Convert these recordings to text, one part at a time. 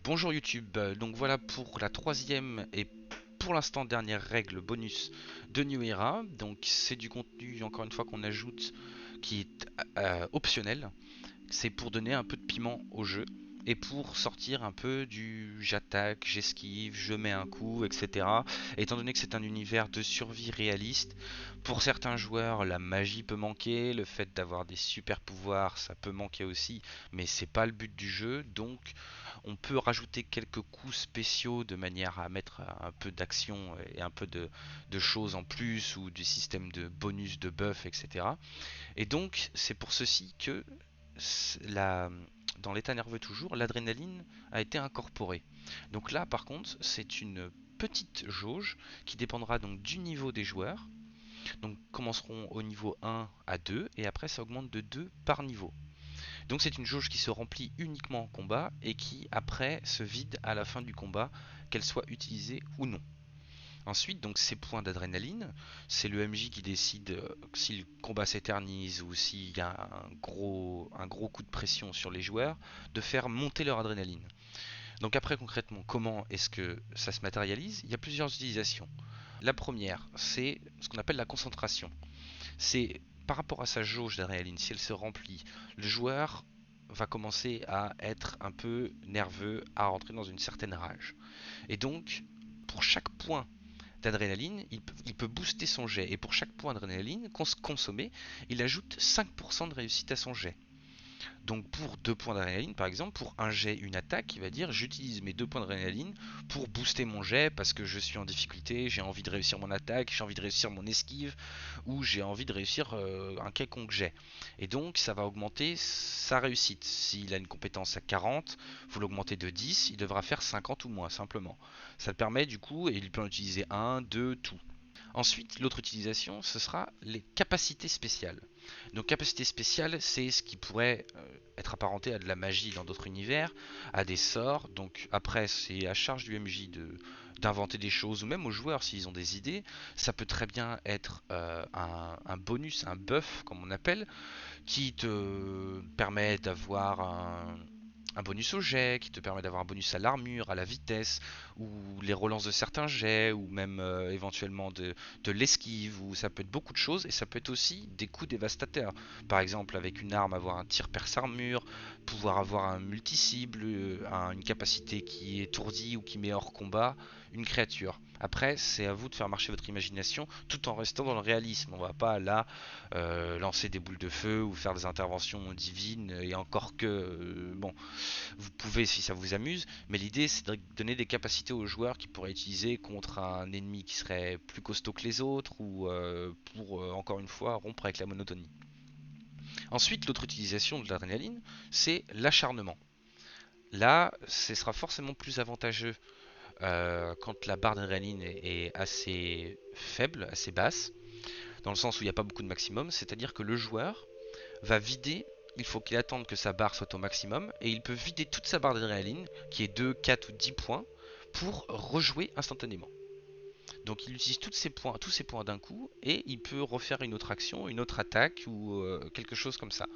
Bonjour YouTube, donc voilà pour la troisième et pour l'instant dernière règle bonus de New Era. Donc c'est du contenu encore une fois qu'on ajoute qui est optionnel. C'est pour donner un peu de piment au jeu et pour sortir un peu du j'attaque, j'esquive, je mets un coup, etc. Étant donné que c'est un univers de survie réaliste, pour certains joueurs la magie peut manquer, le fait d'avoir des super pouvoirs ça peut manquer aussi, mais c'est pas le but du jeu, donc on peut rajouter quelques coups spéciaux de manière à mettre un peu d'action et un peu de choses en plus ou du système de bonus, de buff, etc. Et donc c'est pour ceci que la, dans l'état nerveux toujours, l'adrénaline a été incorporée. Donc là par contre c'est une petite jauge qui dépendra donc du niveau des joueurs. Donc commenceront au niveau 1 à 2 et après ça augmente de 2 par niveau. Donc c'est une jauge qui se remplit uniquement en combat et qui après se vide à la fin du combat, qu'elle soit utilisée ou non. Ensuite, donc ces points d'adrénaline, c'est le MJ qui décide si le combat s'éternise ou s'il y a un gros coup de pression sur les joueurs, de faire monter leur adrénaline. Donc après concrètement, comment est-ce que ça se matérialise? Il y a plusieurs utilisations. La première, c'est ce qu'on appelle la concentration. C'est par rapport à sa jauge d'adrénaline, si elle se remplit, le joueur va commencer à être un peu nerveux, à rentrer dans une certaine rage. Et donc, pour chaque point d'adrénaline, il peut booster son jet. Et pour chaque point d'adrénaline consommé, il ajoute 5% de réussite à son jet. Donc pour 2 points d'adrénaline, par exemple, pour un jet, une attaque, il va dire j'utilise mes 2 points d'adrénaline pour booster mon jet parce que je suis en difficulté, j'ai envie de réussir mon attaque, j'ai envie de réussir mon esquive ou j'ai envie de réussir un quelconque jet. Et donc ça va augmenter sa réussite. S'il a une compétence à 40, vous l'augmentez de 10, il devra faire 50 ou moins simplement. Ça le permet du coup, et il peut en utiliser un, deux, tout. Ensuite, l'autre utilisation, ce sera les capacités spéciales. Donc capacité spéciale, c'est ce qui pourrait être apparenté à de la magie dans d'autres univers, à des sorts. Donc après, c'est à charge du MJ d'inventer des choses, ou même aux joueurs s'ils ont des idées. Ça peut très bien être un bonus, un buff, comme on appelle, qui te permet d'avoir un bonus au jet, qui te permet d'avoir un bonus à l'armure, à la vitesse, ou les relances de certains jets, ou même éventuellement de l'esquive, ou ça peut être beaucoup de choses, et ça peut être aussi des coups dévastateurs. Par exemple, avec une arme, avoir un tir perce armure, pouvoir avoir un multi-cible, une capacité qui étourdit ou qui met hors combat une créature. Après, c'est à vous de faire marcher votre imagination tout en restant dans le réalisme. On va pas là lancer des boules de feu ou faire des interventions divines, et encore que, bon, vous pouvez si ça vous amuse, mais l'idée c'est de donner des capacités aux joueurs qui pourraient utiliser contre un ennemi qui serait plus costaud que les autres ou pour encore une fois rompre avec la monotonie. Ensuite, l'autre utilisation de l'adrénaline, c'est l'acharnement. Là, ce sera forcément plus avantageux quand la barre d'adrénaline est assez faible, assez basse, dans le sens où il n'y a pas beaucoup de maximum, c'est-à-dire que le joueur va vider, il faut qu'il attende que sa barre soit au maximum, et il peut vider toute sa barre d'adrénaline, qui est 2, 4 ou 10 points, pour rejouer instantanément. Donc il utilise tous ces points d'un coup, et il peut refaire une autre action, une autre attaque, ou quelque chose comme ça.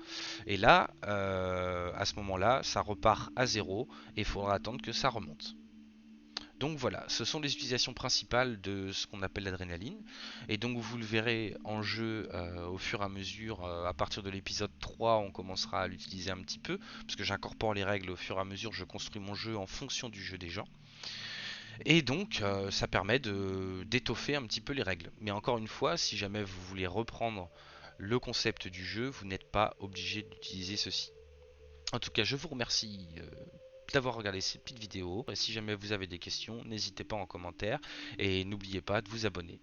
Et là, à ce moment-là, ça repart à zéro, et il faudra attendre que ça remonte. Donc voilà, ce sont les utilisations principales de ce qu'on appelle l'adrénaline. Et donc vous le verrez en jeu au fur et à mesure. À partir de l'épisode 3, on commencera à l'utiliser un petit peu. Parce que j'incorpore les règles au fur et à mesure, je construis mon jeu en fonction du jeu des gens. Et donc ça permet d'étoffer un petit peu les règles. Mais encore une fois, si jamais vous voulez reprendre le concept du jeu, vous n'êtes pas obligé d'utiliser ceci. En tout cas, je vous remercie d'avoir regardé cette petite vidéo. Et si jamais vous avez des questions, n'hésitez pas en commentaire et n'oubliez pas de vous abonner.